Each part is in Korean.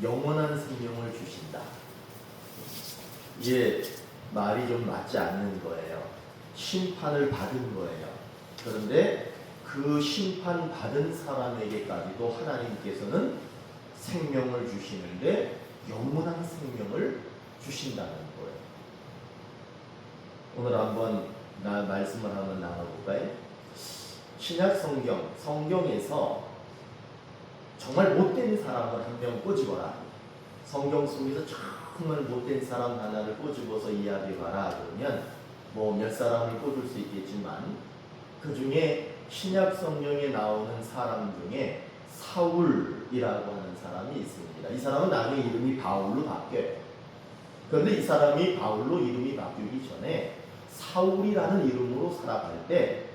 영원한 생명을 주신다. 이게 말이 좀 맞지 않는 거예요. 심판을 받은 거예요. 그런데 그 심판 받은 사람에게까지도 하나님께서는 생명을 주시는데 영원한 생명을 주신다는 거예요. 오늘 한번 말씀을 한번 나눠볼까요? 신약 성경에서 정말 못된 사람을 한 명 꼬집어라. 성경 속에서 정말 못된 사람 하나를 꼬집어서 이야기해봐라. 그러면 뭐 몇 사람을 꼽을 수 있겠지만 그 중에 신약 성경에 나오는 사람 중에 사울이라고 하는 사람이 있습니다. 이 사람은 나중에 이름이 바울로 바뀌어요. 그런데 이 사람이 바울로 이름이 바뀌기 전에 사울이라는 이름으로 살아갈 때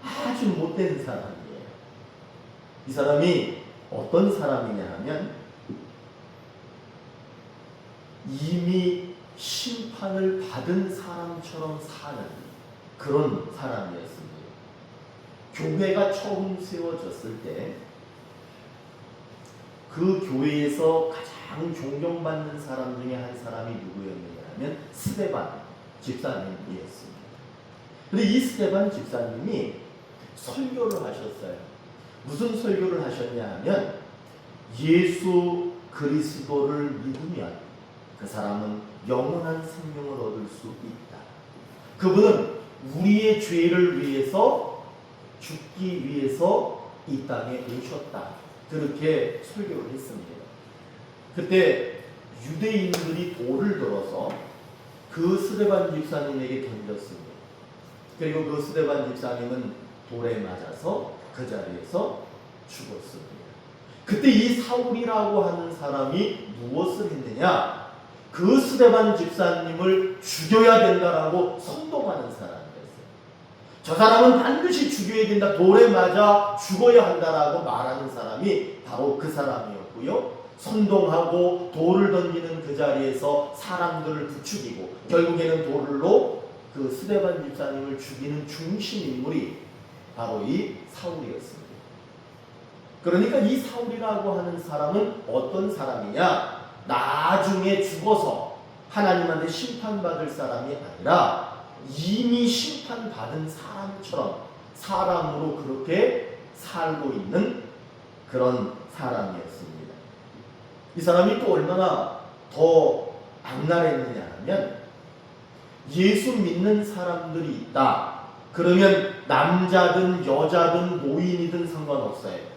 아주 못된 사람이에요. 이 사람이 어떤 사람이냐 하면 이미 심판을 받은 사람처럼 사는 그런 사람이었습니다. 교회가 처음 세워졌을 때 그 교회에서 가장 존경받는 사람 중에 한 사람이 누구였느냐 하면 스데반 집사님이었습니다. 근데 이 스데반 집사님이 설교를 하셨어요. 무슨 설교를 하셨냐 하면 예수 그리스도를 믿으면 그 사람은 영원한 생명을 얻을 수 있다. 그분은 우리의 죄를 위해서 죽기 위해서 이 땅에 오셨다. 그렇게 설교를 했습니다. 그때 유대인들이 돌을 들어서 그 스데반 집사님에게 던졌습니다. 그리고 그 스데반 집사님은 돌에 맞아서 그 자리에서 죽었습니다. 그때 이 사울이라고 하는 사람이 무엇을 했느냐? 그 스데반 집사님을 죽여야 된다라고 선동하는 사람이었어요. 저 사람은 반드시 죽여야 된다, 돌에 맞아 죽어야 한다라고 말하는 사람이 바로 그 사람이었고요. 선동하고 돌을 던지는 그 자리에서 사람들을 부추기고 결국에는 돌로 그 스데반 집사님을 죽이는 중심 인물이 바로 이 사울이었습니다. 그러니까 이 사울이라고 하는 사람은 어떤 사람이냐? 나중에 죽어서 하나님한테 심판받을 사람이 아니라 이미 심판받은 사람처럼 사람으로 그렇게 살고 있는 그런 사람이었습니다. 이 사람이 또 얼마나 더 악랄했느냐 하면 예수 믿는 사람들이 있다. 그러면 남자든 여자든 노인이든 상관없어요.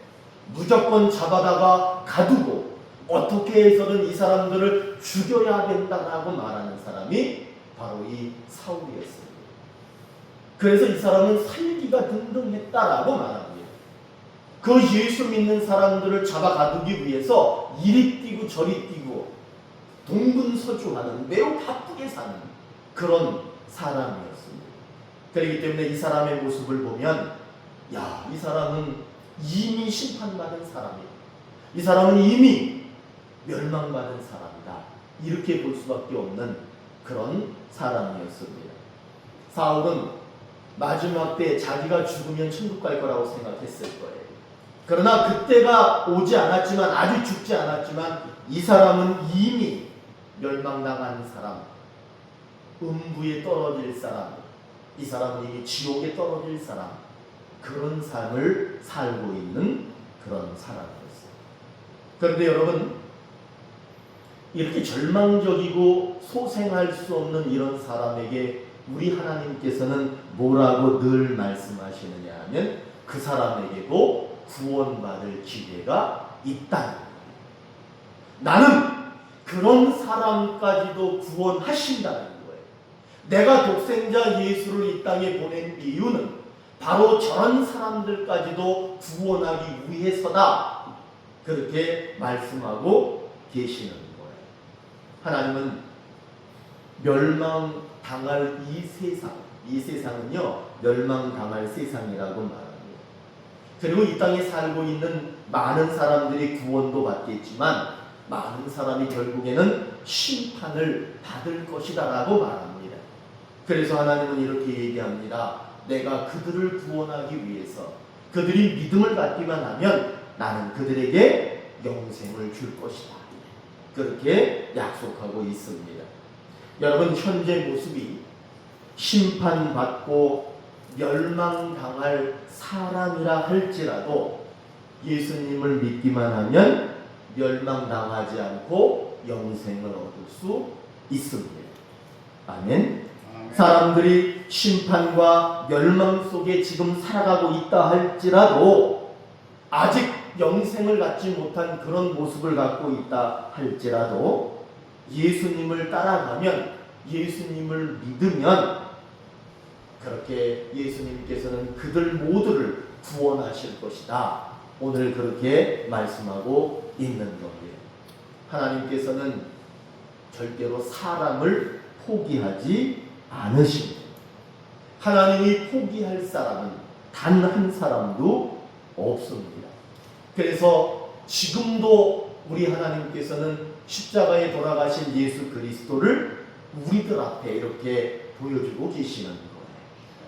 무조건 잡아다가 가두고 어떻게 해서든 이 사람들을 죽여야 된다라고 말하는 사람이 바로 이 사울이었습니다. 그래서 이 사람은 살기가 등등했다라고 말합니다. 그 예수 믿는 사람들을 잡아 가두기 위해서 이리 뛰고 저리 뛰고 동분서주하는 매우 바쁘게 사는 그런 사람이었습니다. 그렇기 때문에 이 사람의 모습을 보면 야, 이 사람은 이미 심판받은 사람이다. 이 사람은 이미 멸망받은 사람이다. 이렇게 볼 수밖에 없는 그런 사람이었습니다. 사울은 마지막 때 자기가 죽으면 천국 갈 거라고 생각했을 거예요. 그러나 그때가 오지 않았지만, 아직 죽지 않았지만 이 사람은 이미 멸망당한 사람, 음부에 떨어질 사람, 이 사람은 이미 지옥에 떨어질 사람, 그런 삶을 살고 있는 그런 사람이었어요. 그런데 여러분, 이렇게 절망적이고 소생할 수 없는 이런 사람에게 우리 하나님께서는 뭐라고 늘 말씀하시느냐 하면 그 사람에게도 구원받을 기회가 있다는 거예요. 나는 그런 사람까지도 구원하신다는 거예요. 내가 독생자 예수를 이 땅에 보낸 이유는 바로 저런 사람들까지도 구원하기 위해서다. 그렇게 말씀하고 계시는 거예요. 하나님은 멸망당할 이 세상은요, 멸망당할 세상이라고 말합니다. 그리고 이 땅에 살고 있는 많은 사람들이 구원도 받겠지만 많은 사람이 결국에는 심판을 받을 것이다 라고 말합니다. 그래서 하나님은 이렇게 얘기합니다. 내가 그들을 구원하기 위해서 그들이 믿음을 갖기만 하면 나는 그들에게 영생을 줄 것이다. 그렇게 약속하고 있습니다. 여러분, 현재 모습이 심판받고 멸망당할 사람이라 할지라도 예수님을 믿기만 하면 멸망당하지 않고 영생을 얻을 수 있습니다. 아멘. 사람들이 심판과 멸망 속에 지금 살아가고 있다 할지라도, 아직 영생을 갖지 못한 그런 모습을 갖고 있다 할지라도, 예수님을 따라가면, 예수님을 믿으면 그렇게 예수님께서는 그들 모두를 구원하실 것이다. 오늘 그렇게 말씀하고 있는 겁니다. 하나님께서는 절대로 사람을 포기하지 않으십니다. 하나님이 포기할 사람은 단 한 사람도 없습니다. 그래서 지금도 우리 하나님께서는 십자가에 돌아가신 예수 그리스도를 우리들 앞에 이렇게 보여주고 계시는 거예요.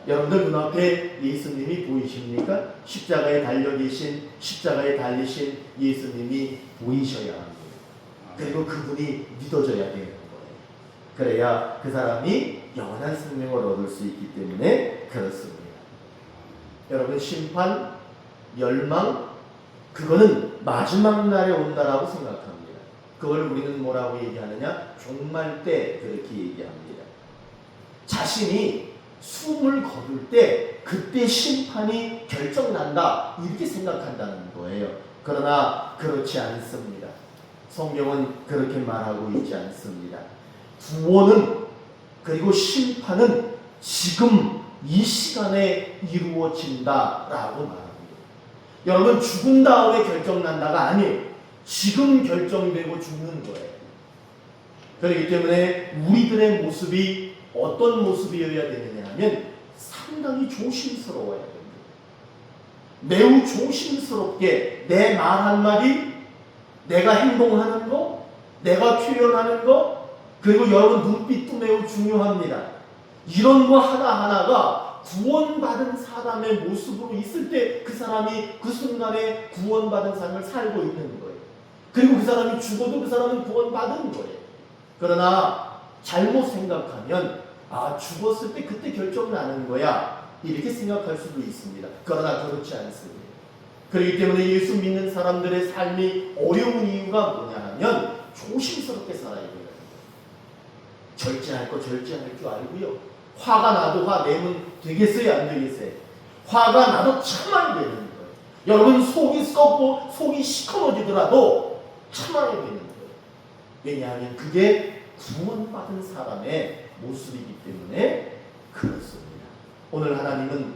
여러분들 눈앞에 예수님이 보이십니까? 십자가에 달려 계신, 십자가에 달리신 예수님이 보이셔야 합니다. 그리고 그분이 믿어져야 되는 거예요. 그래야 그 사람이 영원한 생명을 얻을 수 있기 때문에 그렇습니다. 여러분, 심판, 멸망, 그거는 마지막 날에 온다라고 생각합니다. 그걸 우리는 뭐라고 얘기하느냐? 종말 때 그렇게 얘기합니다. 자신이 숨을 거둘 때 그때 심판이 결정난다, 이렇게 생각한다는 거예요. 그러나 그렇지 않습니다. 성경은 그렇게 말하고 있지 않습니다. 구원은, 그리고 심판은 지금 이 시간에 이루어진다라고 말합니다. 여러분, 죽은 다음에 결정난다가 아니에요. 지금 결정되고 죽는 거예요. 그렇기 때문에 우리들의 모습이 어떤 모습이어야 되느냐 하면 상당히 조심스러워야 됩니다. 매우 조심스럽게 내 말 한마디, 내가 행동하는 거, 내가 표현하는 거, 그리고 여러분 눈빛도 매우 중요합니다. 이런 거 하나하나가 구원받은 사람의 모습으로 있을 때 그 사람이 그 순간에 구원받은 삶을 살고 있는 거예요. 그리고 그 사람이 죽어도 그 사람은 구원받은 거예요. 그러나 잘못 생각하면, 아, 죽었을 때 그때 결정나는 거야, 이렇게 생각할 수도 있습니다. 그러나 그렇지 않습니다. 그렇기 때문에 예수 믿는 사람들의 삶이 어려운 이유가 뭐냐 하면 조심스럽게 살아야 돼요. 절제할 거 절제할 줄 알고요. 화가 나도 화 내면 되겠어요, 안 되겠어요? 화가 나도 참아야 되는 거예요. 여러분, 속이 썩고 속이 시커머지더라도 참아야 되는 거예요. 왜냐하면 그게 구원받은 사람의 모습이기 때문에 그렇습니다. 오늘 하나님은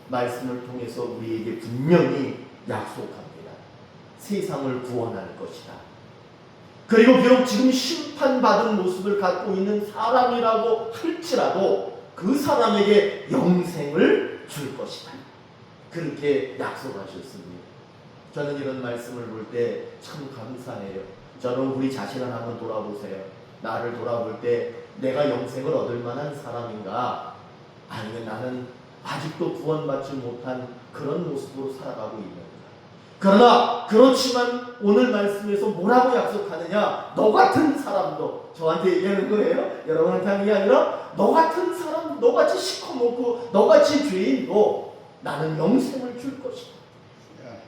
말씀을 통해서 우리에게 분명히 약속합니다. 세상을 구원할 것이다. 그리고 비록 지금 심판받은 모습을 갖고 있는 사람이라고 할지라도 그 사람에게 영생을 줄 것이다. 그렇게 약속하셨습니다. 저는 이런 말씀을 볼 때 참 감사해요. 저는 우리 자신을 한번 돌아보세요. 나를 돌아볼 때 내가 영생을 얻을 만한 사람인가? 아니면 나는 아직도 구원받지 못한 그런 모습으로 살아가고 있는가? 그러나 그렇지만 오늘 말씀에서 뭐라고 약속하느냐? 너 같은 사람도, 저한테 얘기하는 거예요. 여러분한테 하는 게 아니라 너 같은 사람, 너같이 시커멓고 너같이 죄인도 나는 영생을 줄 것이다.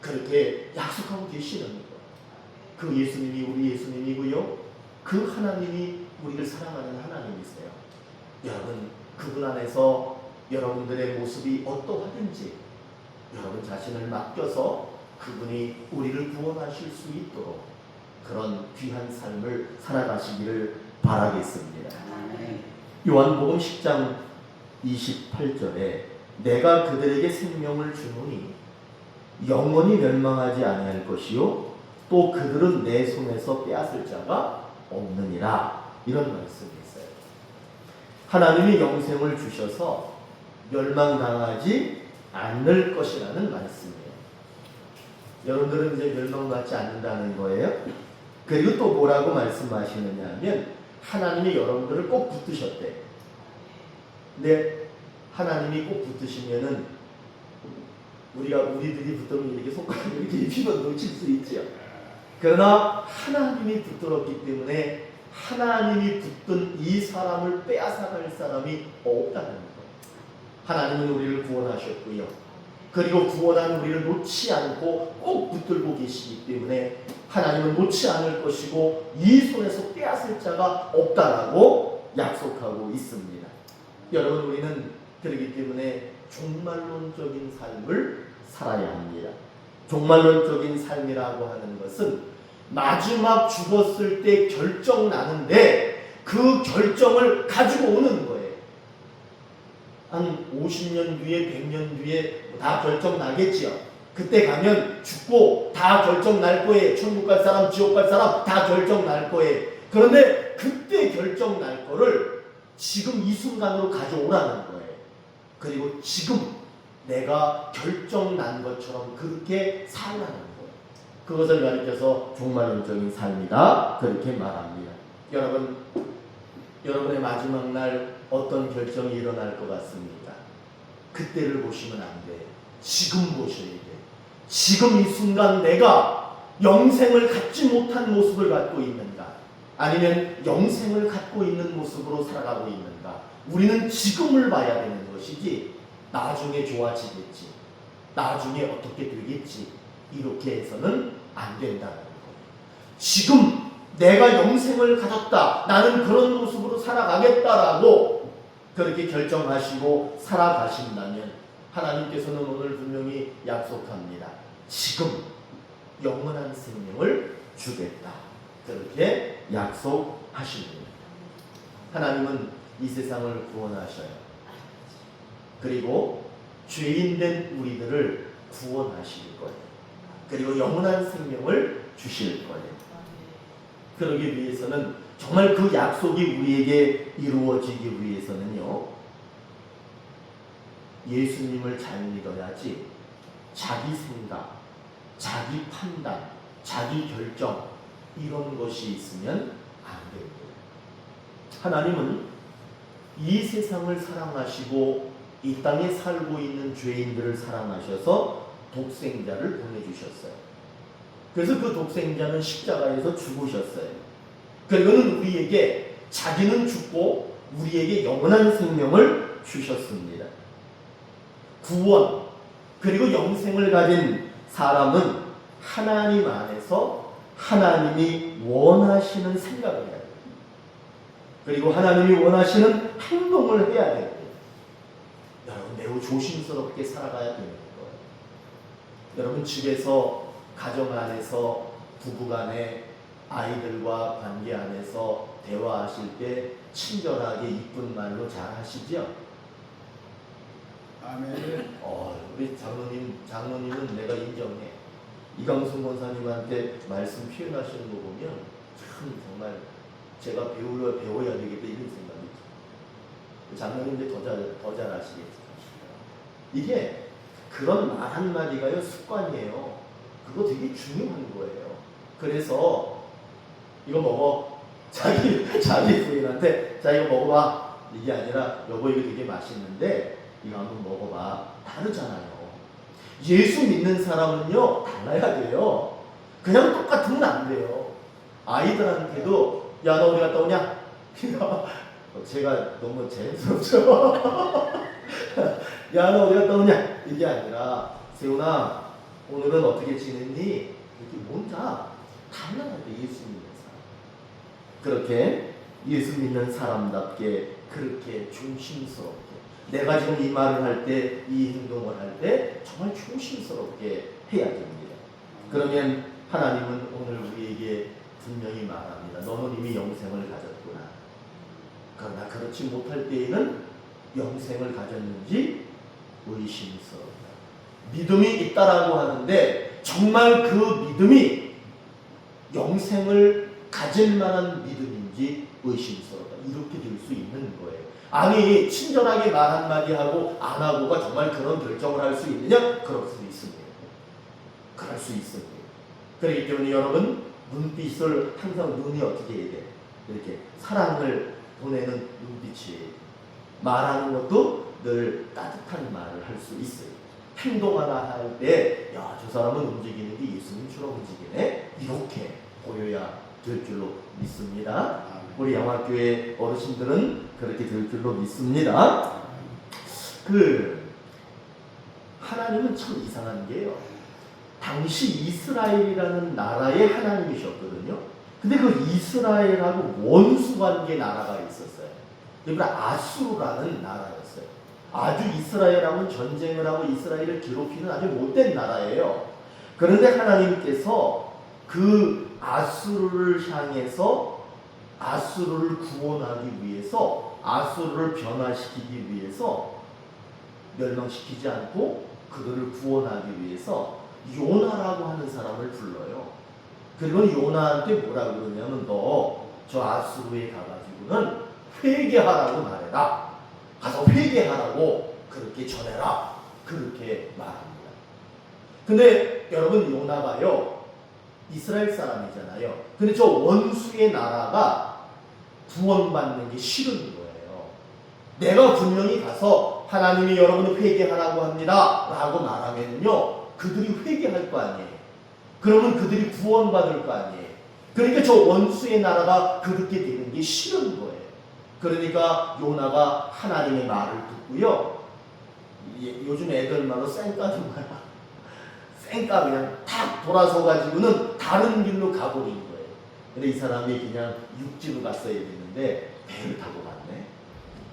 그렇게 약속하고 계시는 거예요. 그 예수님이 우리 예수님이고요. 그 하나님이 우리를 사랑하는 하나님이세요. 여러분, 그분 안에서 여러분들의 모습이 어떠하든지 여러분 자신을 맡겨서 그분이 우리를 구원하실 수 있도록 그런 귀한 삶을 살아가시기를 바라겠습니다. 요한복음 10장 28절에 내가 그들에게 생명을 주노니 영원히 멸망하지 아니할 것이요 또 그들은 내 손에서 빼앗을 자가 없느니라, 이런 말씀이 있어요. 하나님이 영생을 주셔서 멸망당하지 않을 것이라는 말씀이에요. 여러분들은 이제 멸망받지 않는다는 거예요. 그리고 또 뭐라고 말씀하시느냐 하면 하나님이 여러분들을 꼭 붙드셨대. 근데 하나님이 꼭 붙드시면은 우리들이 붙으면 이렇게 손가락을 이렇게 입히면 놓칠 수 있죠. 그러나 하나님이 붙들었기 때문에 하나님이 붙든 이 사람을 빼앗아갈 사람이 없다는 거예요. 하나님은 우리를 구원하셨고요. 그리고 구원한 우리를 놓지 않고 꼭 붙들고 계시기 때문에 하나님은 놓지 않을 것이고 이 손에서 빼앗을 자가 없다라고 약속하고 있습니다. 여러분, 우리는 그렇기 때문에 종말론적인 삶을 살아야 합니다. 종말론적인 삶이라고 하는 것은 마지막 죽었을 때 결정나는데 그 결정을 가지고 오는 거예요. 한 50년 뒤에 100년 뒤에 다 결정 나겠지요. 그때 가면 죽고 다 결정 날 거예요. 천국 갈 사람, 지옥 갈 사람 다 결정 날 거예요. 그런데 그때 결정 날 거를 지금 이 순간으로 가져오라는 거예요. 그리고 지금 내가 결정 난 것처럼 그렇게 살라는 거예요. 그것을 가리켜서 종말론적인 삶이다, 그렇게 말합니다. 여러분, 여러분의 마지막 날 어떤 결정이 일어날 것 같습니까? 그때를 보시면 안 돼요. 지금 보셔야 돼요. 지금 이 순간 내가 영생을 갖지 못한 모습을 갖고 있는가? 아니면 영생을 갖고 있는 모습으로 살아가고 있는가? 우리는 지금을 봐야 되는 것이지 나중에 좋아지겠지, 나중에 어떻게 되겠지, 이렇게 해서는 안 된다는 거예요. 지금 내가 영생을 가졌다, 나는 그런 모습으로 살아가겠다라고 그렇게 결정하시고 살아가신다면 하나님께서는 오늘 분명히 약속합니다. 지금 영원한 생명을 주겠다, 그렇게 약속하십니다. 하나님은 이 세상을 구원하셔요. 그리고 죄인된 우리들을 구원하실 거예요. 그리고 영원한 생명을 주실 거예요. 그러기 위해서는, 정말 그 약속이 우리에게 이루어지기 위해서는요, 예수님을 잘 믿어야지 자기 생각, 자기 판단, 자기 결정, 이런 것이 있으면 안 됩니다. 하나님은 이 세상을 사랑하시고 이 땅에 살고 있는 죄인들을 사랑하셔서 독생자를 보내주셨어요. 그래서 그 독생자는 십자가에서 죽으셨어요. 그리고는 우리에게, 자기는 죽고 우리에게 영원한 생명을 주셨습니다. 구원, 그리고 영생을 가진 사람은 하나님 안에서 하나님이 원하시는 생각을 해야 돼요. 그리고 하나님이 원하시는 행동을 해야 돼요. 여러분, 매우 조심스럽게 살아가야 되는 거예요. 여러분, 집에서, 가정 안에서, 부부간에, 아이들과 관계 안에서 대화하실 때 친절하게 이쁜 말로 잘 하시죠? 아멘. 우리 장로님은 내가 인정해. 이강순 권사님한테 말씀 표현하시는 거 보면 참 정말 제가 배워야 되겠다, 이런 생각이 들어요. 장로님들 더 잘하시겠죠. 이게 그런 말 한마디가요, 습관이에요. 그거 되게 중요한 거예요. 그래서 이거 먹어. 자기 부인한테, 자, 이거 먹어봐. 이게 아니라, 여보 이거 되게 맛있는데 이거 한번 먹어봐. 다르잖아요. 예수 믿는 사람은요, 달라야 돼요. 그냥 똑같으면 안 돼요. 아이들한테도, 야, 너 어디 갔다 오냐? 제가 너무 재밌었죠. 야, 너 어디 갔다 오냐? 이게 아니라, 세훈아, 오늘은 어떻게 지냈니? 이렇게 뭔가 달라야 돼, 예수 믿는 사람. 그렇게 예수 믿는 사람답게, 그렇게 조심스럽게, 내가 지금 이 말을 할 때, 이 행동을 할 때 정말 조심스럽게 해야 됩니다. 그러면 하나님은 오늘 우리에게 분명히 말합니다. 너는 이미 영생을 가졌구나. 그러나 그렇지 못할 때에는 영생을 가졌는지 의심스럽다. 믿음이 있다라고 하는데 정말 그 믿음이 영생을 가질 만한 믿음인지 의심스럽다. 이렇게 될 수 있는 거예요. 아니, 친절하게 말 한마디 하고 안 하고가 정말 그런 결정을 할 수 있느냐? 그럴 수 있습니다. 그럴 수 있습니다. 그렇기 때문에 여러분, 눈빛을 항상, 눈이 어떻게 해야 돼? 이렇게 사랑을 보내는 눈빛이에요. 말하는 것도 늘 따뜻한 말을 할 수 있어요. 행동 하나 할 때, 야, 저 사람은 움직이는 게 예수님처럼 움직이네? 이렇게 보여야 될 줄로 믿습니다. 우리 양화교회 어르신들은 그렇게 될 줄로 믿습니다. 하나님은 참 이상한 게요. 당시 이스라엘이라는 나라의 하나님이셨거든요. 근데 그 이스라엘하고 원수 관계 나라가 있었어요. 그러니까 아수르라는 나라였어요. 아주 이스라엘하고는 전쟁을 하고 이스라엘을 괴롭히는 아주 못된 나라예요. 그런데 하나님께서 그 아수르를 향해서 아수르를 구원하기 위해서, 아수르를 변화시키기 위해서, 멸망시키지 않고 그들을 구원하기 위해서 요나라고 하는 사람을 불러요. 그리고 요나한테 뭐라고 그러냐면, 너 저 아수르에 가가지고는 회개하라고 말해라. 가서 회개하라고 그렇게 전해라. 그렇게 말합니다. 근데 여러분, 요나가요, 이스라엘 사람이잖아요. 근데 저 원수의 나라가 구원받는 게 싫은 거예요. 내가 분명히 가서 하나님이 여러분을 회개하라고 합니다 라고 말하면요, 그들이 회개할 거 아니에요. 그러면 그들이 구원받을 거 아니에요. 그러니까 저 원수의 나라가 그렇게 되는 게 싫은 거예요. 그러니까 요나가 하나님의 말을 듣고요, 요즘 애들 말로 쌩까지 뭐야, 쌩까 그냥 탁 돌아서 가지고는 다른 길로 가버린 거예요. 근데 이 사람이 그냥 육지로 갔어야 되는데 배를 타고 갔네.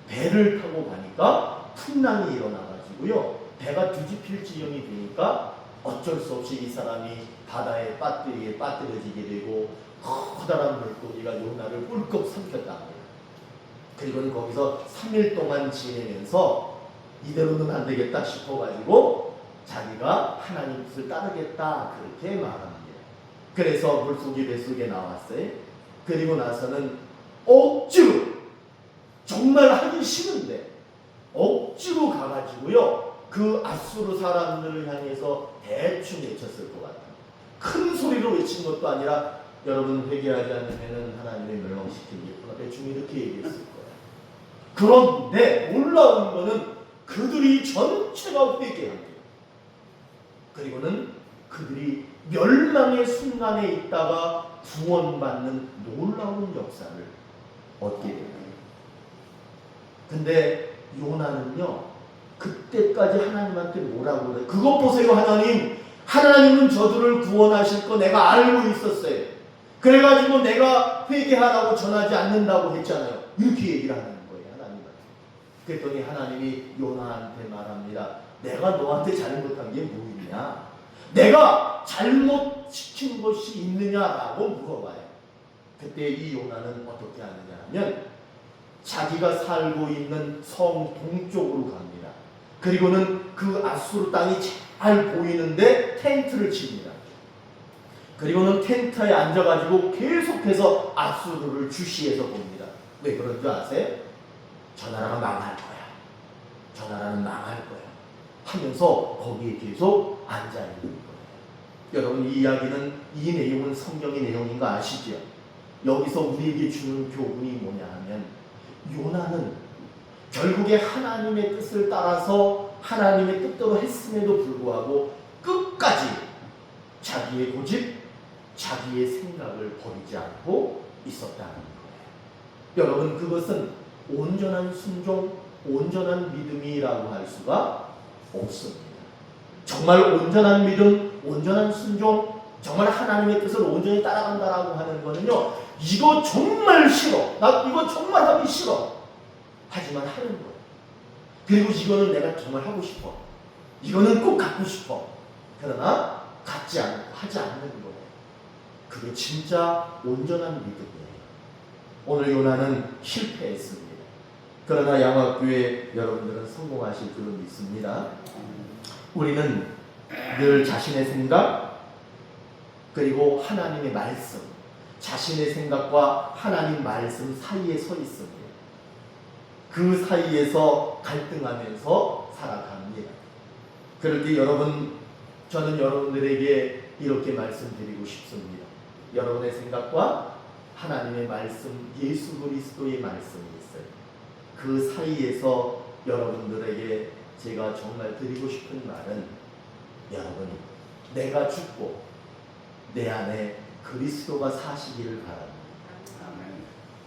배를 타고 가니까 풍랑이 일어나가지고요, 배가 뒤집힐 지경이 되니까 어쩔 수 없이 이 사람이 바다에 빠뜨려지게 되고, 커다란 물고기가 요나를 꿀꺽 삼켰다 합니다. 그리고는 거기서 3일 동안 지내면서 이대로는 안 되겠다 싶어가지고 자기가 하나님 뜻을 따르겠다 그렇게 말합니다. 그래서 물속에 뱃속에 나왔어요. 그리고 나서는 억지로, 정말 하기 싫은데 억지로 가가지고요, 그 아수르 사람들을 향해서 대충 외쳤을 것 같아요. 큰 소리로 외친 것도 아니라, 여러분 회개하지 않으면 하나님의 멸망시키겠구나, 대충 이렇게 얘기했을 거예요. 그런데 놀라운 거는 그들이 전체가 회개합니다. 그리고는 그들이 멸망의 순간에 있다가 구원받는 놀라운 역사를 얻게 됩니다. 근데 요나는요, 그때까지 하나님한테 뭐라고 그래요? 그것 보세요, 하나님은 저들을 구원하실 거 내가 알고 있었어요. 그래가지고 내가 회개하라고 전하지 않는다고 했잖아요. 이렇게 얘기를 하는 거예요, 하나님한테. 그랬더니 하나님이 요나한테 말합니다. 내가 너한테 잘못한 게 뭐 있냐? 내가 잘못시킨 것이 있느냐라고 물어봐요. 그때 이 요나는 어떻게 하느냐 하면, 자기가 살고 있는 성 동쪽으로 갑니다. 그리고는 그 아수르 땅이 잘 보이는데 텐트를 칩니다. 그리고는 텐트에 앉아가지고 계속해서 아수르를 주시해서 봅니다. 왜 그런 줄 아세요? 저 나라가 망할 거야, 저 나라는 망할 거야 하면서 거기에 계속 앉아있는 거예요. 여러분, 이 이야기는, 이 내용은 성경의 내용인 거 아시죠? 여기서 우리에게 주는 교훈이 뭐냐 하면, 요나는 결국에 하나님의 뜻을 따라서 하나님의 뜻대로 했음에도 불구하고 끝까지 자기의 고집, 자기의 생각을 버리지 않고 있었다는 거예요. 여러분, 그것은 온전한 순종, 온전한 믿음이라고 할 수가 없습니다. 정말 온전한 믿음, 온전한 순종, 정말 하나님의 뜻을 온전히 따라간다라고 하는 거는요, 이거 정말 싫어, 나 이거 정말 하기 싫어, 하지만 하는 거예요. 그리고 이거는 내가 정말 하고 싶어, 이거는 꼭 갖고 싶어, 그러나 갖지 않고 하지 않는 거예요. 그게 진짜 온전한 믿음이에요. 오늘 요나는 실패했습니다. 그러나 양화교회 여러분들은 성공하실 줄로 믿습니다. 우리는 늘 자신의 생각, 그리고 하나님의 말씀, 자신의 생각과 하나님 말씀 사이에 서 있습니다. 그 사이에서 갈등하면서 살아갑니다. 그럴 때 저는 여러분들에게 이렇게 말씀드리고 싶습니다. 여러분의 생각과 하나님의 말씀, 예수 그리스도의 말씀이 있어요. 그 사이에서 여러분들에게 제가 정말 드리고 싶은 말은, 여러분, 내가 죽고 내 안에 그리스도가 사시기를 바랍니다.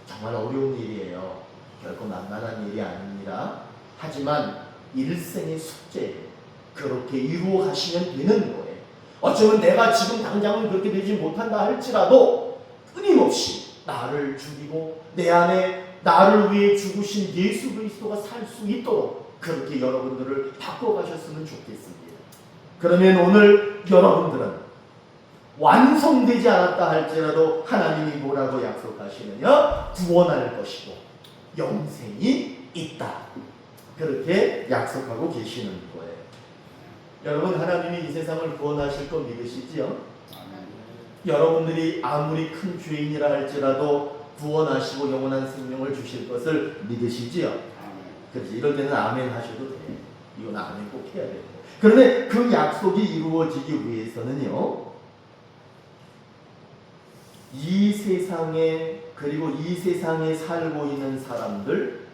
정말 어려운 일이에요. 결코 만만한 일이 아닙니다. 하지만 일생의 숙제예요. 그렇게 이루어 가시면 되는 거예요. 어쩌면 내가 지금 당장은 그렇게 되지 못한다 할지라도 끊임없이 나를 죽이고 내 안에 나를 위해 죽으신 예수 그리스도가 살 수 있도록 그렇게 여러분들을 바꿔가셨으면 좋겠습니다. 그러면 오늘 여러분들은 완성되지 않았다 할지라도 하나님이 뭐라고 약속하시느냐? 구원할 것이고 영생이 있다. 그렇게 약속하고 계시는 거예요. 여러분, 하나님이 이 세상을 구원하실 거 믿으시지요? 여러분들이 아무리 큰 죄인이라 할지라도 구원하시고 영원한 생명을 주실 것을 믿으시지요? 그렇지. 이럴 때는 아멘 하셔도 돼요. 이건 아멘 꼭 해야 돼요. 그런데 그 약속이 이루어지기 위해서는요, 이 세상에, 그리고 이 세상에 살고 있는 사람들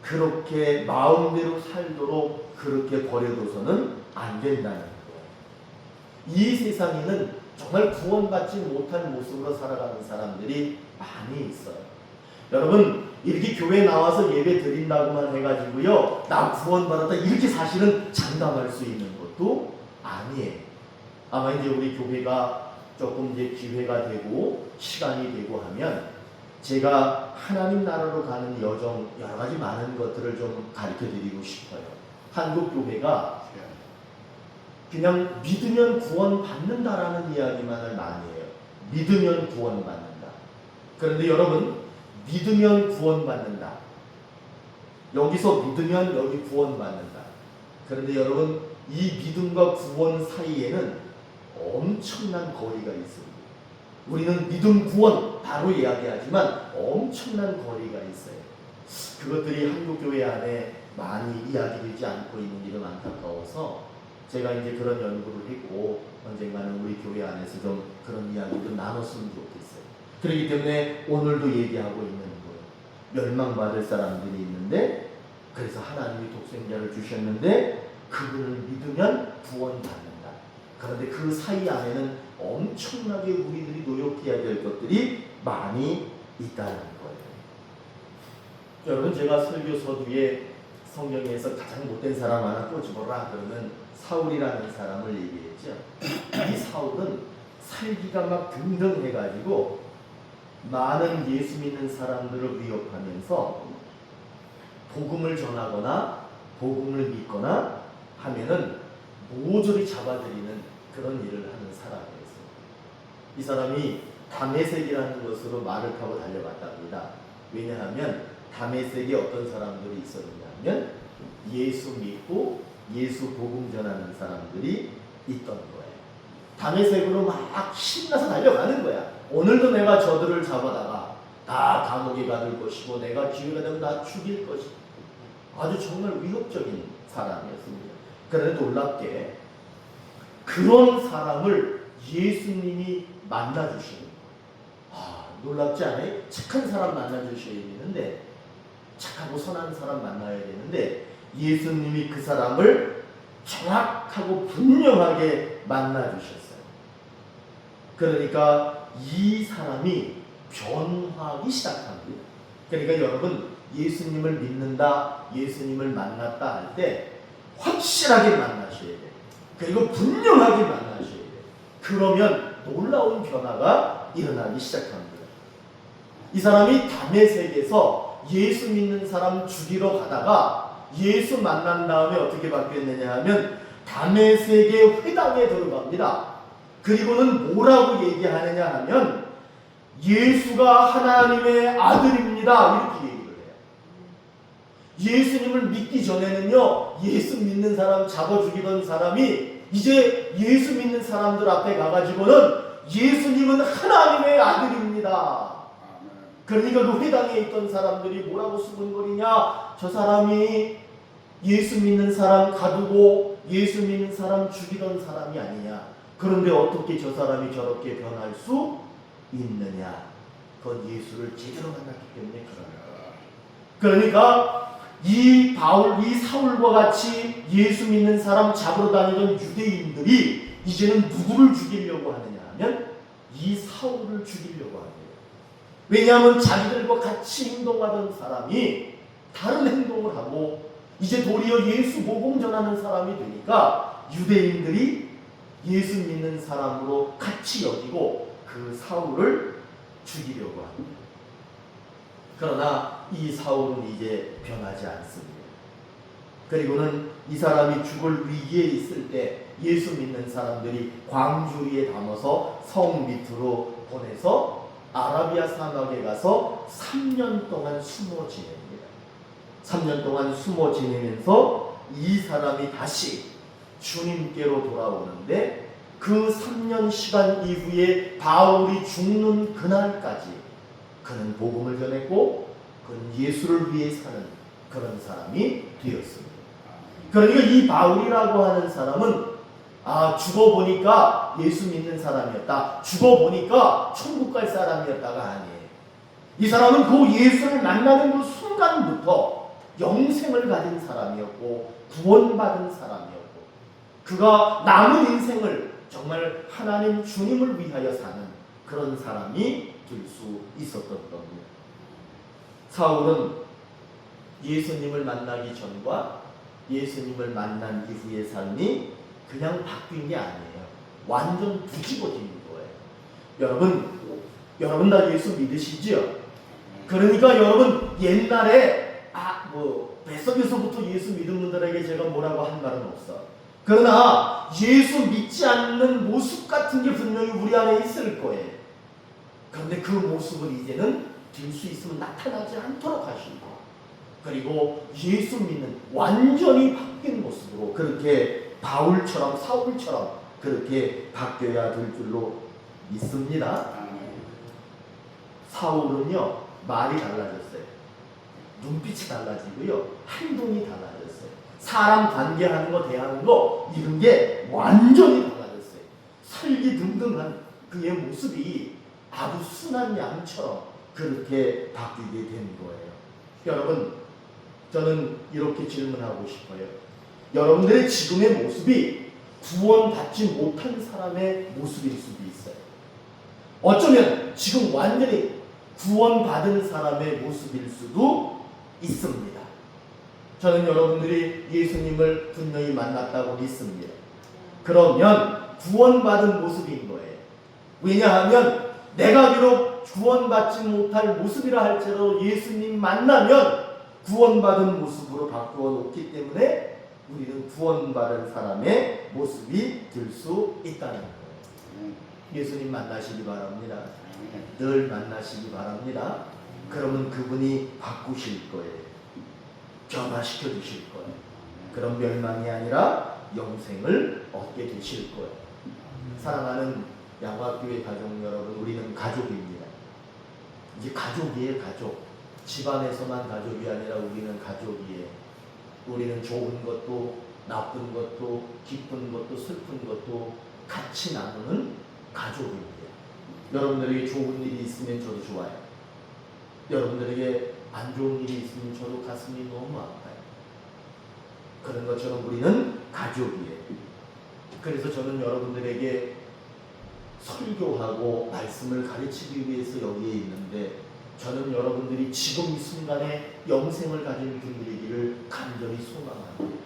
그렇게 마음대로 살도록 그렇게 버려둬서는 안 된다는 거예요. 이 세상에는 정말 구원받지 못한 모습으로 살아가는 사람들이 많이 있어요. 여러분, 이렇게 교회 나와서 예배 드린다고만 해가지고요, 나 구원받았다 이렇게 사실은 장담할 수 있는 것도 아니에요. 아마 이제 우리 교회가 조금 이제 기회가 되고 시간이 되고 하면 제가 하나님 나라로 가는 여정 여러 가지 많은 것들을 좀 가르쳐 드리고 싶어요. 한국 교회가 그냥 믿으면 구원받는다라는 이야기만을 많이 해요. 믿으면 구원받는다. 그런데 여러분, 믿으면 구원받는다. 여기서 믿으면 여기 구원받는다. 그런데 여러분, 이 믿음과 구원 사이에는 엄청난 거리가 있습니다. 우리는 믿음 구원 바로 이야기하지만 엄청난 거리가 있어요. 그것들이 한국교회 안에 많이 이야기되지 않고 있는 게 좀 안타까워서 제가 이제 그런 연구를 했고 언젠가는 우리 교회 안에서 좀 그런 이야기도 나눴으면 좋겠어요. 그렇기 때문에 오늘도 얘기하고 있는 거예요. 멸망받을 사람들이 있는데, 그래서 하나님이 독생자를 주셨는데 그분을 믿으면 구원받는다. 그런데 그 사이 안에는 엄청나게 우리들이 노력해야 될 것들이 많이 있다는 거예요. 여러분, 제가 설교 서두에 성경에서 가장 못된 사람 하나 꼬집어라 그러면 사울이라는 사람을 얘기했죠. 이 사울은 살기가 막 등등해가지고 많은 예수 믿는 사람들을 위협하면서 복음을 전하거나 복음을 믿거나 하면은 모조리 잡아들이는 그런 일을 하는 사람이었어요. 이 사람이 다메섹이라는 것으로 말을 타고 달려갔답니다. 왜냐하면 다메섹에 어떤 사람들이 있었느냐면 예수 믿고 예수 복음 전하는 사람들이 있던 거예요. 다메섹으로 막 신나서 달려가는 거야. 오늘도 내가 저들을 잡아다가 다 감옥에 가둘 것이고 내가 기회가 되면 다 죽일 것이고 아주 정말 위협적인 사람이었습니다. 그런데 놀랍게 그런 사람을 예수님이 만나주시는 거예요. 놀랍지 않아요? 착한 사람 만나주셔야 되는데, 착하고 선한 사람 만나야 되는데 예수님이 그 사람을 정확하고 분명하게 만나주셨어요. 그러니까 이 사람이 변화하기 시작합니다. 그러니까 여러분, 예수님을 믿는다, 예수님을 만났다 할 때 확실하게 만나셔야 돼요. 그리고 분명하게 만나셔야 돼요. 그러면 놀라운 변화가 일어나기 시작합니다. 이 사람이 다메섹에서 예수 믿는 사람 죽이러 가다가 예수 만난 다음에 어떻게 바뀌었느냐 하면 다메섹의 회당에 들어갑니다. 그리고는 뭐라고 얘기하느냐 하면 예수가 하나님의 아들입니다. 이렇게 얘기를 해요. 예수님을 믿기 전에는요, 예수 믿는 사람 잡아 죽이던 사람이 이제 예수 믿는 사람들 앞에 가가지고는 예수님은 하나님의 아들입니다. 그러니까 그 회당에 있던 사람들이 뭐라고 수군거리냐? 저 사람이 예수 믿는 사람 가두고 예수 믿는 사람 죽이던 사람이 아니냐? 그런데 어떻게 저 사람이 저렇게 변할 수 있느냐? 그건 예수를 제대로 만났기 때문에 그러냐. 그러니까 이 사울과 같이 예수 믿는 사람 잡으러 다니던 유대인들이 이제는 누구를 죽이려고 하느냐 하면 이 사울을 죽이려고 합니다. 왜냐하면 자기들과 같이 행동하던 사람이 다른 행동을 하고 이제 도리어 예수 복음 전하는 사람이 되니까 유대인들이 예수 믿는 사람으로 같이 여기고 그 사울을 죽이려고 합니다. 그러나 이 사울은 이제 변하지 않습니다. 그리고는 이 사람이 죽을 위기에 있을 때 예수 믿는 사람들이 광주리에 담아서 성 밑으로 보내서 아라비아 사막에 가서 3년 동안 숨어 지냅니다. 3년 동안 숨어 지내면서 이 사람이 다시 주님께로 돌아오는데 그 3년 시간 이후에 바울이 죽는 그날까지 그는 복음을 전했고 그는 예수를 위해 사는 그런 사람이 되었습니다. 그러니까 이 바울이라고 하는 사람은 죽어보니까 예수 믿는 사람이었다, 죽어보니까 천국 갈 사람이었다가 아니에요. 이 사람은 그 예수를 만나는 그 순간부터 영생을 가진 사람이었고 구원받은 사람이었고 그가 남은 인생을 정말 하나님 주님을 위하여 사는 그런 사람이 될 수 있었던 겁니다. 사울은 예수님을 만나기 전과 예수님을 만난 이후의 삶이 그냥 바뀐 게 아니에요. 완전 뒤집어진 거예요. 여러분 다 예수 믿으시죠? 그러니까 여러분 옛날에 뱃속에서부터 예수 믿은 분들에게 제가 뭐라고 한 말은 없어. 그러나 예수 믿지 않는 모습 같은 게 분명히 우리 안에 있을 거예요. 그런데 그 모습을 이제는 될 수 있으면 나타나지 않도록 하시고 그리고 예수 믿는 완전히 바뀐 모습으로 그렇게 바울처럼 사울처럼 그렇게 바뀌어야 될 줄로 믿습니다. 사울은요 말이 달라졌어요. 눈빛이 달라지고요 행동이 달라졌어요. 사람 관계하는 거 대하는 거 이런 게 완전히 달라졌어요. 설기등등한 그의 모습이 아주 순한 양처럼 그렇게 바뀌게 된 거예요. 여러분 저는 이렇게 질문하고 싶어요. 여러분들의 지금의 모습이 구원받지 못한 사람의 모습일 수도 있어요. 어쩌면 지금 완전히 구원받은 사람의 모습일 수도 있습니다. 저는 여러분들이 예수님을 분명히 만났다고 믿습니다. 그러면 구원받은 모습인 거예요. 왜냐하면 내가 비록 구원받지 못할 모습이라 할지라도 예수님 만나면 구원받은 모습으로 바꾸어 놓기 때문에 우리는 구원받은 사람의 모습이 될 수 있다는 거예요. 예수님 만나시기 바랍니다. 늘 만나시기 바랍니다. 그러면 그분이 바꾸실 거예요. 변화시켜 주실 거예요. 그런 멸망이 아니라 영생을 얻게 되실 거예요. 사랑하는 양화교회 가족 여러분, 우리는 가족입니다. 이제 가족이에요, 가족. 집안에서만 가족이 아니라 우리는 가족이에요. 우리는 좋은 것도 나쁜 것도 기쁜 것도 슬픈 것도 같이 나누는 가족입니다. 여러분들에게 좋은 일이 있으면 저도 좋아요. 여러분들에게 안 좋은 일이 있으면 저도 가슴이 너무 아파요. 그런 것처럼 우리는 가족이에요. 그래서 저는 여러분들에게 설교하고 말씀을 가르치기 위해서 여기에 있는데 저는 여러분들이 지금 이 순간에 영생을 가진 분들이기를 간절히 소망합니다.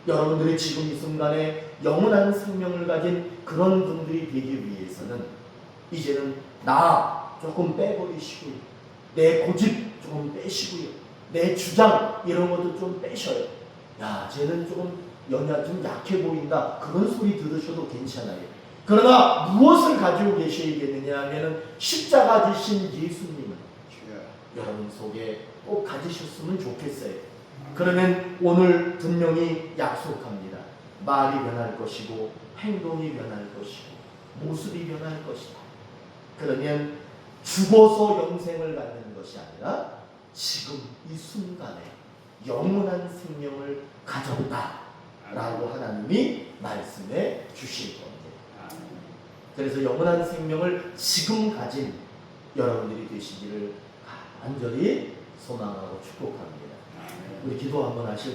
여러분들이 지금 이 순간에 영원한 생명을 가진 그런 분들이 되기 위해서는 이제는 나 조금 빼버리시고요. 내 고집 조금 빼시고요. 내 주장 이런 것도 좀 빼셔요. 야, 쟤는 좀 약해 보인다. 그런 소리 들으셔도 괜찮아요. 그러나 무엇을 가지고 계셔야겠느냐 하면 십자가 지신 예수님을 여러분 속에 꼭 가지셨으면 좋겠어요. 그러면 오늘 분명히 약속합니다. 말이 변할 것이고 행동이 변할 것이고 모습이 변할 것이다. 그러면 죽어서 영생을 갖는 것이 아니라 지금 이 순간에 영원한 생명을 가졌다라고 하나님이 말씀해 주실 겁니다. 그래서 영원한 생명을 지금 가진 여러분들이 되시기를 간절히 소망하고 축복합니다. 우리 기도 한번 하실까요?